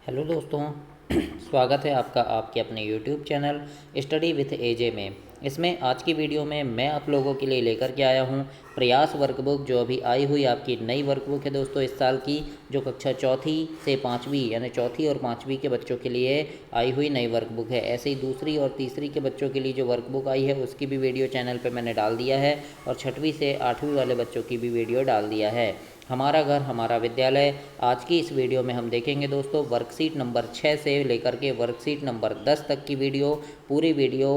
Hello दोस्तों। स्वागत है आपका आपके अपने यूट्यूब चैनल स्टडी विथ एजे में। इसमें आज की वीडियो में मैं आप लोगों के लिए लेकर के आया हूँ प्रयास वर्कबुक, जो अभी आई हुई आपकी नई वर्कबुक है दोस्तों इस साल की, जो कक्षा चौथी से पाँचवीं यानी चौथी और पाँचवीं के बच्चों के लिए आई हुई नई वर्कबुक है। ऐसे ही दूसरी और तीसरी के बच्चों के लिए जो वर्कबुक आई है उसकी भी वीडियो चैनल पर मैंने डाल दिया है, और छठवीं से आठवीं वाले बच्चों की भी वीडियो डाल दिया है। हमारा घर हमारा विद्यालय। आज की इस वीडियो में हम देखेंगे दोस्तों वर्कशीट नंबर 6 से लेकर के वर्कशीट नंबर 10 तक की वीडियो। पूरी वीडियो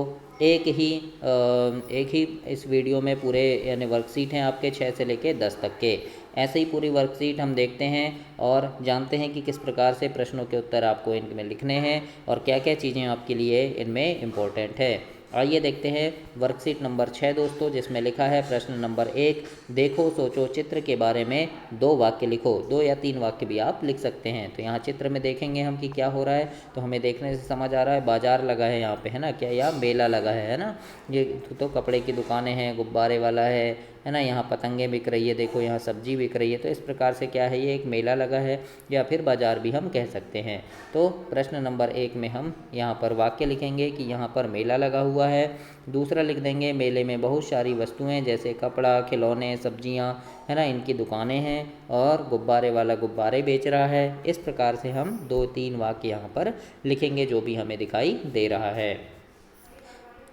एक ही इस वीडियो में पूरे यानी वर्कशीट हैं आपके 6 से लेकर 10 तक के। ऐसे ही पूरी वर्कशीट हम देखते हैं और जानते हैं कि किस प्रकार से प्रश्नों के उत्तर आपको इनमें लिखने हैं और क्या क्या चीज़ें आपके लिए इनमें इम्पोर्टेंट है। आइए देखते हैं वर्कशीट नंबर 6 दोस्तों, जिसमें लिखा है प्रश्न नंबर 1, देखो सोचो चित्र के बारे में 2 वाक्य लिखो। 2 या 3 वाक्य भी आप लिख सकते हैं। तो यहाँ चित्र में देखेंगे हम कि क्या हो रहा है, तो हमें देखने से समझ आ रहा है बाजार लगा है यहाँ पे, है ना, क्या यहाँ मेला लगा है ना। ये तो कपड़े की दुकानें हैं, गुब्बारे वाला है ना, यहाँ पतंगे बिक रही है, देखो यहाँ सब्जी बिक रही है। तो इस प्रकार से क्या है, ये एक मेला लगा है या फिर बाजार भी हम कह सकते हैं। तो प्रश्न नंबर 1 में हम यहाँ पर वाक्य लिखेंगे कि यहाँ पर मेला लगा हुआ है। दूसरा लिख देंगे मेले में बहुत सारी वस्तुएं जैसे कपड़ा, खिलौने, सब्जियां, है ना, इनकी दुकानें हैं और गुब्बारे वाला गुब्बारे बेच रहा है। इस प्रकार से हम 2-3 वाक्य यहाँ पर लिखेंगे जो भी हमें दिखाई दे रहा है।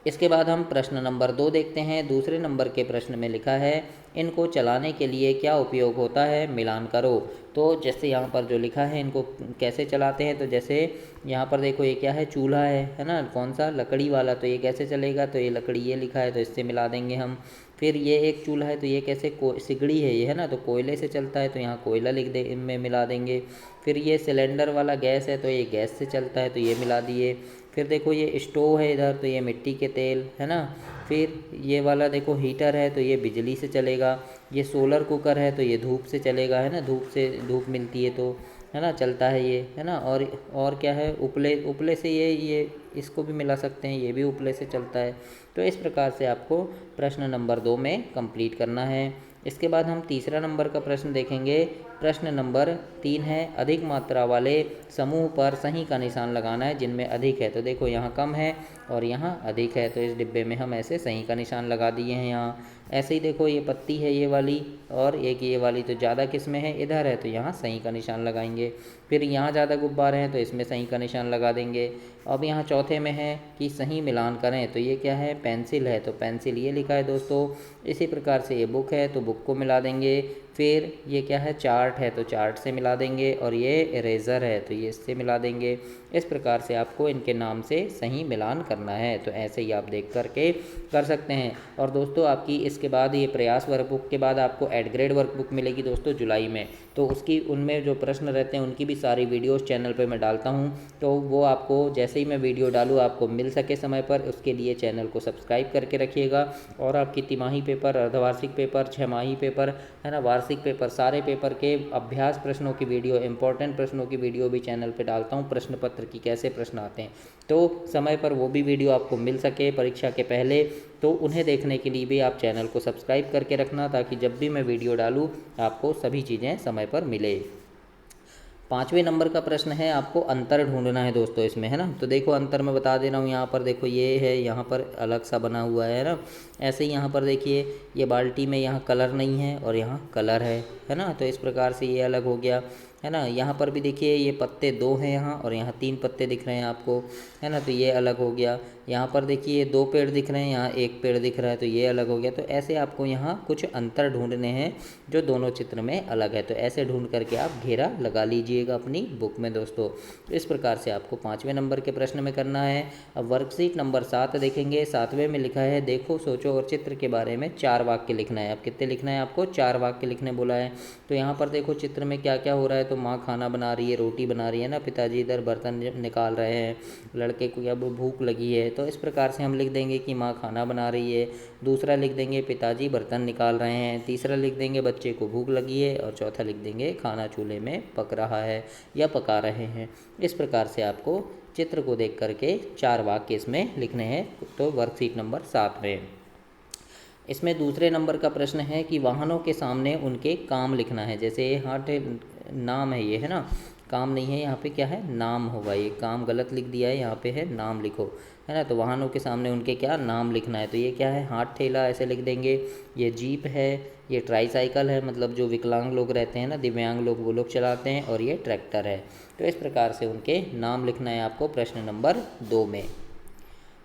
इसके बाद हम प्रश्न नंबर 2 देखते हैं। दूसरे नंबर के प्रश्न में लिखा है इनको चलाने के लिए क्या उपयोग होता है, मिलान करो। तो जैसे यहाँ पर जो लिखा है इनको कैसे चलाते हैं, तो जैसे यहाँ पर देखो ये क्या है, चूल्हा है ना, कौन सा, लकड़ी वाला। तो ये कैसे चलेगा, तो ये लकड़ी ये लिखा है तो इससे मिला देंगे हम। फिर ये एक चूल्हा है तो ये कैसे, सिगड़ी है ये, है ना, तो कोयले से चलता है तो यहाँ कोयला लिख दे, इनमें मिला देंगे। फिर ये सिलेंडर वाला गैस है तो ये गैस से चलता है तो ये मिला दिए। फिर देखो ये स्टोव है इधर तो ये मिट्टी के तेल, है ना। फिर ये वाला देखो हीटर है तो ये बिजली से चलेगा। ये सोलर कुकर है तो ये धूप से चलेगा, है ना, धूप मिलती है तो, है ना, चलता है ये, है ना। और क्या है, उपले, उपले से ये इसको भी मिला सकते हैं, ये भी उपले से चलता है। तो इस प्रकार से आपको प्रश्न नंबर 2 में कंप्लीट करना है। इसके बाद हम तीसरा नंबर का प्रश्न देखेंगे। प्रश्न नंबर 3 है अधिक मात्रा वाले समूह पर सही का निशान लगाना है जिनमें अधिक है। तो देखो यहाँ कम है और यहाँ अधिक है, तो इस डिब्बे में हम ऐसे सही का निशान लगा दिए हैं यहाँ। ऐसे ही देखो ये पत्ती है ये वाली, और एक ये वाली तो ज़्यादा किस में है, इधर है, तो यहाँ सही का निशान लगाएंगे। फिर यहाँ ज़्यादा गुब्बारे हैं तो इसमें सही का निशान लगा देंगे। अब यहाँ चौथे में है कि सही मिलान करें, तो ये क्या है, पेंसिल है तो पेंसिल ये लिखा है दोस्तों। इसी प्रकार से ये बुक है तो बुक को मिला देंगे। फिर ये क्या है, चार्ट है तो चार्ट से मिला देंगे, और ये इरेज़र है तो ये इससे मिला देंगे। इस प्रकार से आपको इनके नाम से सही मिलान करना है। तो ऐसे ही आप देख करके कर सकते हैं। और दोस्तों आपकी इसके बाद ये प्रयास वर्कबुक के बाद आपको एड ग्रेड वर्कबुक मिलेगी दोस्तों जुलाई में। तो उसकी उनमें जो प्रश्न रहते हैं उनकी भी सारी वीडियोस चैनल पे मैं डालता हूँ, तो वो आपको जैसे ही मैं वीडियो डालूँ आपको मिल सके समय पर, उसके लिए चैनल को सब्सक्राइब करके रखिएगा। और आपकी तिमाही पेपर, अर्धवार्षिक पेपर, छमाही पेपर, है ना, वार्षिक पेपर, सारे पेपर के अभ्यास प्रश्नों की वीडियो, इंपॉर्टेंट प्रश्नों की वीडियो भी चैनल पे डालता हूँ, प्रश्न पत्र की कैसे प्रश्न आते हैं, तो समय पर वो भी वीडियो आपको मिल सके परीक्षा के पहले। तो उन्हें देखने के लिए भी आप चैनल को सब्सक्राइब करके रखना, ताकि जब भी मैं वीडियो डालूँ आपको सभी चीज़ें समय पर मिले। 5वें नंबर का प्रश्न है आपको अंतर ढूंढना है दोस्तों इसमें, है ना। तो देखो अंतर मैं बता दे रहा हूँ, यहाँ पर देखो ये है, यहाँ पर अलग सा बना हुआ है ना। ऐसे ही यहाँ पर देखिए ये बाल्टी में यहाँ कलर नहीं है और यहाँ कलर है ना। तो इस प्रकार से ये अलग हो गया, है ना। यहाँ पर भी देखिए ये पत्ते 2 हैं यहाँ, और यहाँ 3 पत्ते दिख रहे हैं आपको, है ना, तो ये अलग हो गया। यहाँ पर देखिए 2 पेड़ दिख रहे हैं, यहाँ 1 पेड़ दिख रहा है, तो ये अलग हो गया। तो ऐसे आपको यहाँ कुछ अंतर ढूंढने हैं जो दोनों चित्र में अलग है। तो ऐसे ढूंढ करके आप घेरा लगा लीजिएगा अपनी बुक में दोस्तों। इस प्रकार से आपको 5वें नंबर के प्रश्न में करना है। अब वर्कशीट नंबर 7 देखेंगे। 7वें में लिखा है देखो सोचो और चित्र के बारे में 4 वाक्य लिखना है। अब कितने लिखना है आपको, 4 वाक्य लिखने बोला है। तो यहाँ पर देखो चित्र में क्या क्या हो रहा है, तो माँ खाना बना रही है, रोटी बना रही है ना, पिताजी इधर बर्तन निकाल रहे हैं, लड़के को अब भूख लगी है। तो इस प्रकार से हम लिख देंगे कि माँ खाना बना रही है। दूसरा लिख देंगे पिताजी बर्तन निकाल रहे हैं। तीसरा लिख देंगे बच्चे को भूख लगी है। और चौथा लिख देंगे खाना चूल्हे में पक रहा है या पका रहे हैं। इस प्रकार से आपको चित्र को देख करके 4 वाक्य इसमें लिखने हैं। तो वर्कशीट नंबर 7 में इसमें दूसरे नंबर का प्रश्न है कि वाहनों के सामने उनके काम लिखना है। जैसे हाट नाम है ये, है ना, काम नहीं है, यहाँ पे क्या है, नाम होगा। ये काम गलत लिख दिया है, यहाँ पे है नाम लिखो, है ना। तो वाहनों के सामने उनके क्या नाम लिखना है। तो ये क्या है, हाथ ठेला ऐसे लिख देंगे। ये जीप है, ये ट्राईसाइकिल है, मतलब जो विकलांग लोग रहते हैं ना, दिव्यांग लोग, वो लोग चलाते हैं। और ये ट्रैक्टर है। तो इस प्रकार से उनके नाम लिखना है आपको प्रश्न नंबर 2 में।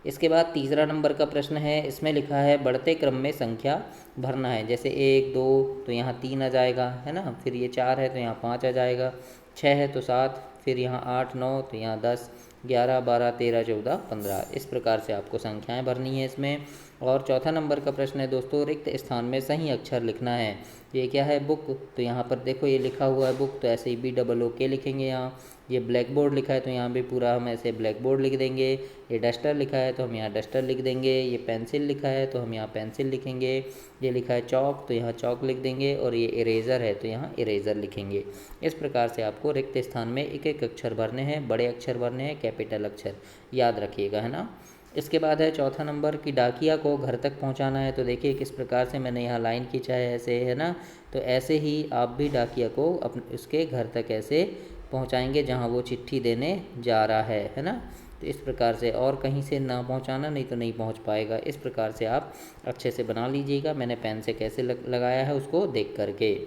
इसके बाद तीसरा नंबर का प्रश्न है, इसमें लिखा है बढ़ते क्रम में संख्या भरना है। जैसे 1 2 तो यहाँ 3 आ जाएगा, है ना। फिर ये 4 है तो यहाँ 5 आ जाएगा, 6 है तो 7, फिर यहाँ 8 9 तो यहाँ 10, 11 12 13 14 15। इस प्रकार से आपको संख्याएं भरनी है इसमें। और चौथा नंबर का प्रश्न है दोस्तों, रिक्त स्थान में सही अक्षर लिखना है। ये क्या है, बुक, तो यहाँ पर देखो ये लिखा हुआ है बुक, तो ऐसे ही BOOK लिखेंगे यहाँ। ये ब्लैक बोर्ड लिखा है तो यहाँ भी पूरा हम ऐसे ब्लैक बोर्ड लिख देंगे। ये डस्टर लिखा है तो हम यहाँ डस्टर लिख देंगे। ये पेंसिल लिखा है तो हम यहाँ पेंसिल लिखेंगे। ये लिखा है चौक तो यहाँ चौक लिख देंगे। और ये इरेज़र है तो यहाँ इरेज़र लिखेंगे। इस प्रकार से आपको रिक्त स्थान में एक एक अक्षर भरने हैं, बड़े अक्षर भरने हैं, कैपिटल अक्षर, याद रखिएगा, है ना। इसके बाद है चौथा नंबर कि डाकिया को घर तक पहुंचाना है। तो देखिए किस प्रकार से मैंने यहाँ लाइन खींचा है, ऐसे, है ना। तो ऐसे ही आप भी डाकिया को अपने उसके घर तक ऐसे पहुंचाएंगे जहां वो चिट्ठी देने जा रहा है ना। तो इस प्रकार से, और कहीं से ना पहुंचाना, नहीं तो नहीं पहुंच पाएगा। इस प्रकार से आप अच्छे से बना लीजिएगा। मैंने पेन से कैसे लगाया है उसको देख करके।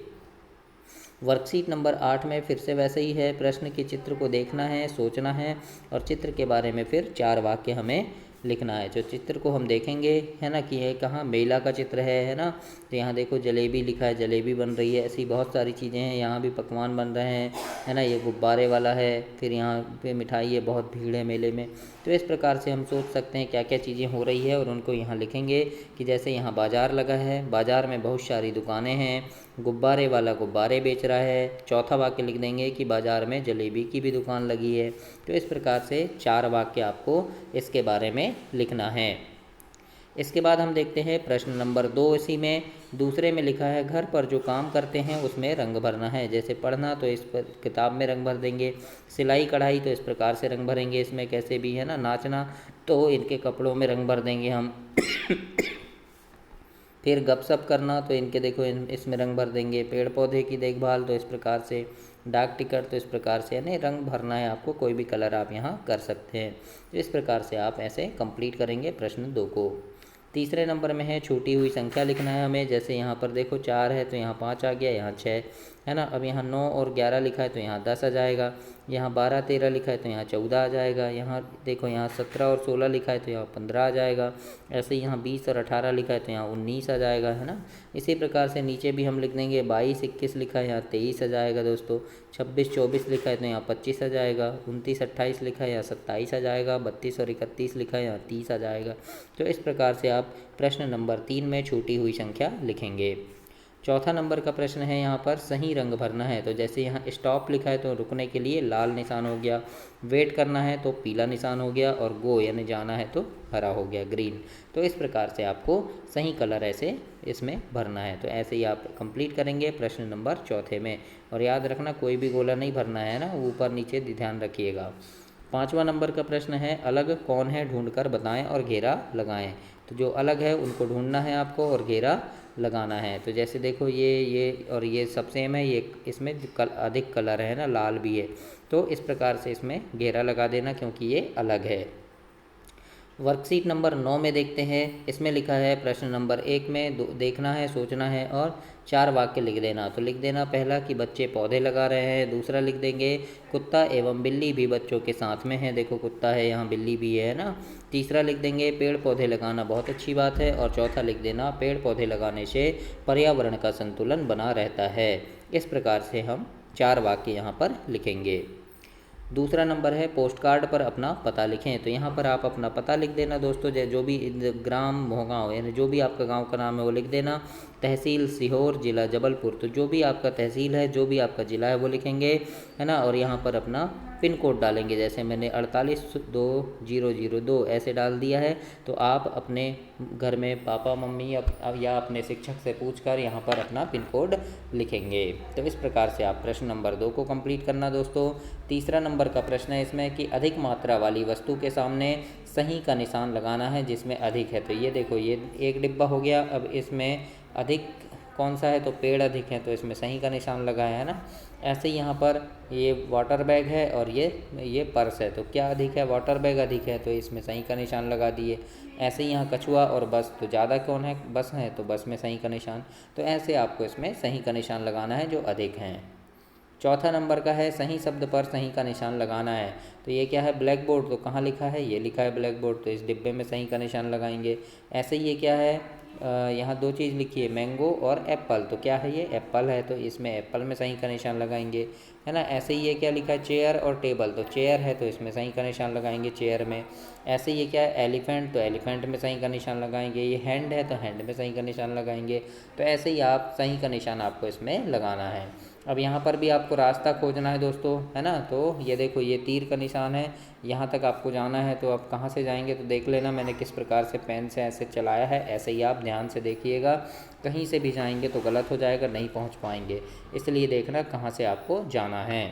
वर्कशीट नंबर 8 में फिर से वैसे ही है, प्रश्न के चित्र को देखना है, सोचना है और चित्र के बारे में फिर 4 वाक्य हमें लिखना है। जो चित्र को हम देखेंगे, है ना, कि ये कहाँ मेला का चित्र है ना। तो यहाँ देखो जलेबी लिखा है, जलेबी बन रही है। ऐसी बहुत सारी चीज़ें हैं, यहाँ भी पकवान बन रहे हैं, है ना। ये गुब्बारे वाला है, फिर यहाँ पे मिठाई है, बहुत भीड़ है मेले में। तो इस प्रकार से हम सोच सकते हैं क्या क्या चीज़ें हो रही है और उनको यहाँ लिखेंगे। कि जैसे यहाँ बाज़ार लगा है, बाज़ार में बहुत सारी दुकानें हैं, गुब्बारे वाला गुब्बारे बेच रहा है। चौथा वाक्य लिख देंगे कि बाज़ार में जलेबी की भी दुकान लगी है। तो इस प्रकार से 4 वाक्य आपको इसके बारे में लिखना है। इसके बाद हम देखते हैं प्रश्न नंबर 2। इसी में दूसरे में लिखा है घर पर जो काम करते हैं उसमें रंग भरना है। जैसे पढ़ना तो इस पर किताब में रंग भर देंगे। सिलाई कढ़ाई तो इस प्रकार से रंग भरेंगे इसमें, कैसे भी, है ना। नाचना तो इनके कपड़ों में रंग भर देंगे हम। फिर गपशप करना तो इनके देखो इसमें रंग भर देंगे। पेड़ पौधे की देखभाल तो इस प्रकार से। डाक टिकट तो इस प्रकार से, यानी रंग भरना है आपको, कोई भी कलर आप यहाँ कर सकते हैं। तो इस प्रकार से आप ऐसे कंप्लीट करेंगे प्रश्न 2 को। तीसरे नंबर में है छूटी हुई संख्या लिखना है हमें। जैसे यहाँ पर देखो 4 है तो यहाँ 5 आ गया, यहाँ 6, है ना। अब यहाँ 9 और 11 लिखा है तो यहाँ 10 आ जाएगा। यहाँ 12 13 लिखा है तो यहाँ 14 आ जाएगा। यहाँ देखो यहाँ 17 और 16 लिखा है तो यहाँ 15 आ जाएगा। ऐसे ही यहाँ 20 और 18 लिखा है तो यहाँ 19 आ जाएगा, है ना। इसी प्रकार से नीचे भी हम लिख देंगे 22 21 लिखा है यहाँ 23 आ जाएगा दोस्तों। 26 24 लिखा है तो यहाँ 25 आ जाएगा। 29 28 लिखा है यहाँ 27 आ जाएगा। 32 और 31 लिखा है यहाँ 30 आ जाएगा। तो इस प्रकार से आप प्रश्न नंबर 3 में छूटी हुई संख्या लिखेंगे। चौथा नंबर का प्रश्न है, यहाँ पर सही रंग भरना है। तो जैसे यहाँ स्टॉप लिखा है तो रुकने के लिए लाल निशान हो गया। वेट करना है तो पीला निशान हो गया। और गो यानी जाना है तो हरा हो गया, ग्रीन। तो इस प्रकार से आपको सही कलर ऐसे इसमें भरना है। तो ऐसे ही आप कंप्लीट करेंगे प्रश्न नंबर 4 में। और याद रखना कोई भी गोला नहीं भरना है ना, ऊपर नीचे ध्यान रखिएगा। 5वां नंबर का प्रश्न है, अलग कौन है ढूंढकर बताएं और घेरा लगाएं। तो जो अलग है उनको ढूंढना है आपको और घेरा लगाना है। तो जैसे देखो ये और ये सब सेम है, ये इसमें अधिक कलर है ना, लाल भी है। तो इस प्रकार से इसमें घेरा लगा देना क्योंकि ये अलग है। वर्कशीट नंबर 9 में देखते हैं। इसमें लिखा है प्रश्न नंबर 1 में देखना है, सोचना है और 4 वाक्य लिख देना। तो लिख देना पहला कि बच्चे पौधे लगा रहे हैं। दूसरा लिख देंगे कुत्ता एवं बिल्ली भी बच्चों के साथ में है। देखो कुत्ता है, यहाँ बिल्ली भी है ना। तीसरा लिख देंगे पेड़ पौधे लगाना बहुत अच्छी बात है। और चौथा लिख देना पेड़ पौधे लगाने से पर्यावरण का संतुलन बना रहता है। इस प्रकार से हम 4 वाक्य यहाँ पर लिखेंगे। दूसरा नंबर है पोस्ट कार्ड पर अपना पता लिखें। तो यहाँ पर आप अपना पता लिख देना दोस्तों, जो भी ग्राम मोहगांव यानी जो भी आपका गांव का नाम है वो लिख देना। तहसील सीहोर, ज़िला जबलपुर। तो जो भी आपका तहसील है, जो भी आपका ज़िला है वो लिखेंगे, है ना। और यहाँ पर अपना पिन कोड डालेंगे। जैसे मैंने 482002 ऐसे डाल दिया है। तो आप अपने घर में पापा मम्मी या अपने शिक्षक से पूछकर यहाँ पर अपना पिन कोड लिखेंगे। तो इस प्रकार से आप प्रश्न नंबर 2 को कंप्लीट करना दोस्तों। तीसरा नंबर का प्रश्न है इसमें कि अधिक मात्रा वाली वस्तु के सामने सही का निशान लगाना है जिसमें अधिक है। तो ये देखो ये एक डिब्बा हो गया। अब इसमें अधिक कौन सा है, तो पेड़ अधिक है, तो इसमें सही का निशान लगाया है ना। ऐसे ही यहाँ पर ये वाटर बैग है और ये पर्स है, तो क्या अधिक है, वाटर बैग अधिक है, तो इसमें सही का निशान लगा दिए। ऐसे ही यहाँ कछुआ और बस, तो ज़्यादा कौन है, बस है, तो बस में सही का निशान। तो ऐसे आपको इसमें सही का निशान लगाना है जो अधिक हैं। चौथा नंबर का है सही शब्द पर सही का निशान लगाना है। तो ये क्या है, ब्लैक बोर्ड, तो कहाँ लिखा है, ये लिखा है ब्लैक बोर्ड, तो इस डिब्बे में सही का निशान लगाएंगे। ऐसे ही ये क्या है, यहाँ दो चीज़ लिखी है, मैंगो और एप्पल, तो क्या है, ये एप्पल है, तो इसमें एप्पल में सही का निशान लगाएंगे, है ना। ऐसे ही ये क्या लिखा है, चेयर और टेबल, तो चेयर है, तो इसमें सही का निशान लगाएंगे चेयर में। ऐसे ये क्या है, एलिफेंट, तो एलिफेंट में सही का निशान लगाएंगे। ये हैंड है, तो हैंड में सही का निशान लगाएंगे। तो ऐसे ही आप सही का निशान आपको इसमें लगाना है। अब यहाँ पर भी आपको रास्ता खोजना है दोस्तों, है ना। तो ये देखो, ये तीर का निशान है, यहाँ तक आपको जाना है, तो आप कहाँ से जाएंगे, तो देख लेना मैंने किस प्रकार से पेन से ऐसे चलाया है, ऐसे ही आप ध्यान से देखिएगा। कहीं से भी जाएंगे तो गलत हो जाएगा, नहीं पहुँच पाएंगे, इसलिए देखना कहाँ से आपको जाना है।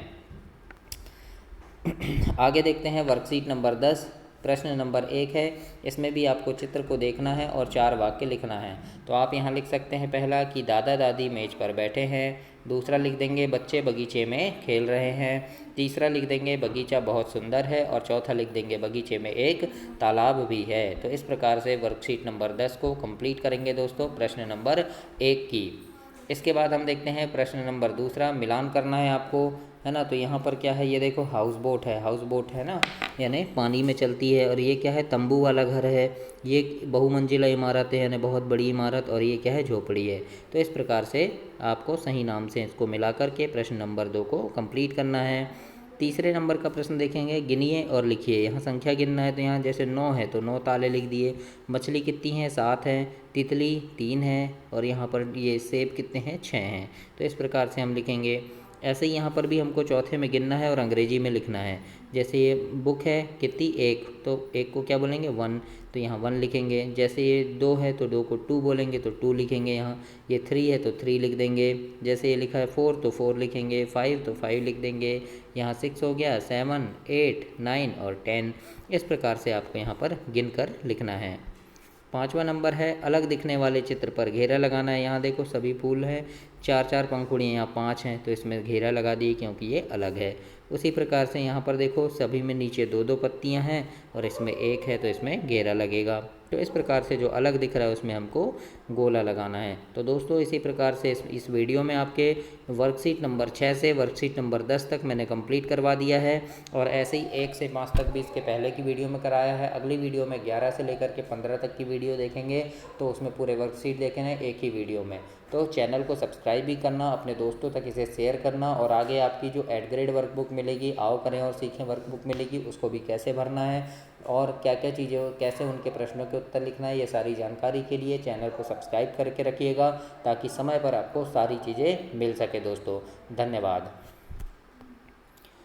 आगे देखते हैं वर्कशीट नंबर 10। प्रश्न नंबर 1 है, इसमें भी आपको चित्र को देखना है और 4 वाक्य लिखना है। तो आप यहाँ लिख सकते हैं पहला कि दादा दादी मेज पर बैठे हैं। दूसरा लिख देंगे बच्चे बगीचे में खेल रहे हैं। तीसरा लिख देंगे बगीचा बहुत सुंदर है। और चौथा लिख देंगे बगीचे में एक तालाब भी है। तो इस प्रकार से वर्कशीट नंबर 10 को कंप्लीट करेंगे दोस्तों, प्रश्न नंबर 1 की। इसके बाद हम देखते हैं प्रश्न नंबर 2, मिलान करना है आपको, है ना। तो यहाँ पर क्या है, ये देखो हाउस बोट है, हाउस बोट है ना, यानी पानी में चलती है। और ये क्या है, तंबू वाला घर है। ये बहुमंजिला इमारत है, यानी बहुत बड़ी इमारत। और ये क्या है, झोपड़ी है। तो इस प्रकार से आपको सही नाम से इसको मिला करके प्रश्न नंबर 2 को कंप्लीट करना है। तीसरे नंबर का प्रश्न देखेंगे, गिनिए और लिखिए। यहाँ संख्या गिनना है, तो यहाँ जैसे 9 है तो 9 ताले लिख दिए। मछली कितनी है, 7 है। तितली 3 है। और यहाँ पर ये सेब कितने हैं, 6 हैं। तो इस प्रकार से हम लिखेंगे। ऐसे ही यहाँ पर भी हमको चौथे में गिनना है और अंग्रेजी में लिखना है। जैसे ये बुक है कितनी, 1, तो 1 को क्या बोलेंगे, 1, तो यहाँ 1 लिखेंगे। जैसे ये 2 है तो 2 को 2 बोलेंगे, तो 2 लिखेंगे यहाँ। ये 3 है तो 3 लिख देंगे। जैसे ये लिखा है 4 तो 4 लिखेंगे। 5 तो 5 लिख देंगे। यहाँ 6 हो गया, 7, 8, 9 और 10। इस प्रकार से आपको यहाँ पर गिन कर लिखना है। 5वां नंबर है, अलग दिखने वाले चित्र पर घेरा लगाना है। यहाँ देखो सभी फूल हैं, 4-4 पंखुड़ियाँ, यहाँ 5 हैं, तो इसमें घेरा लगा दिए क्योंकि ये अलग है। उसी प्रकार से यहाँ पर देखो सभी में नीचे 2-2 पत्तियाँ हैं और इसमें 1 है, तो इसमें घेरा लगेगा। तो इस प्रकार से जो अलग दिख रहा है उसमें हमको गोला लगाना है। तो दोस्तों इसी प्रकार से इस वीडियो में आपके वर्कशीट नंबर 6 से वर्कशीट नंबर 10 तक मैंने कंप्लीट करवा दिया है। और ऐसे ही 1 से 5 तक भी इसके पहले की वीडियो में कराया है। अगली वीडियो में 11 से लेकर के 15 तक की वीडियो देखेंगे, तो उसमें पूरे वर्कशीट देखेंगे एक ही वीडियो में। तो चैनल को सब्सक्राइब भी करना, अपने दोस्तों तक इसे शेयर करना। और आगे आपकी जो एड ग्रेड वर्कबुक मिलेगी, आओ करें और सीखें वर्कबुक मिलेगी, उसको भी कैसे भरना है और क्या क्या चीज़ें, कैसे उनके प्रश्नों के उत्तर लिखना है, ये सारी जानकारी के लिए चैनल को सब्सक्राइब करके रखिएगा, ताकि समय पर आपको सारी चीज़ें मिल सके दोस्तों। धन्यवाद।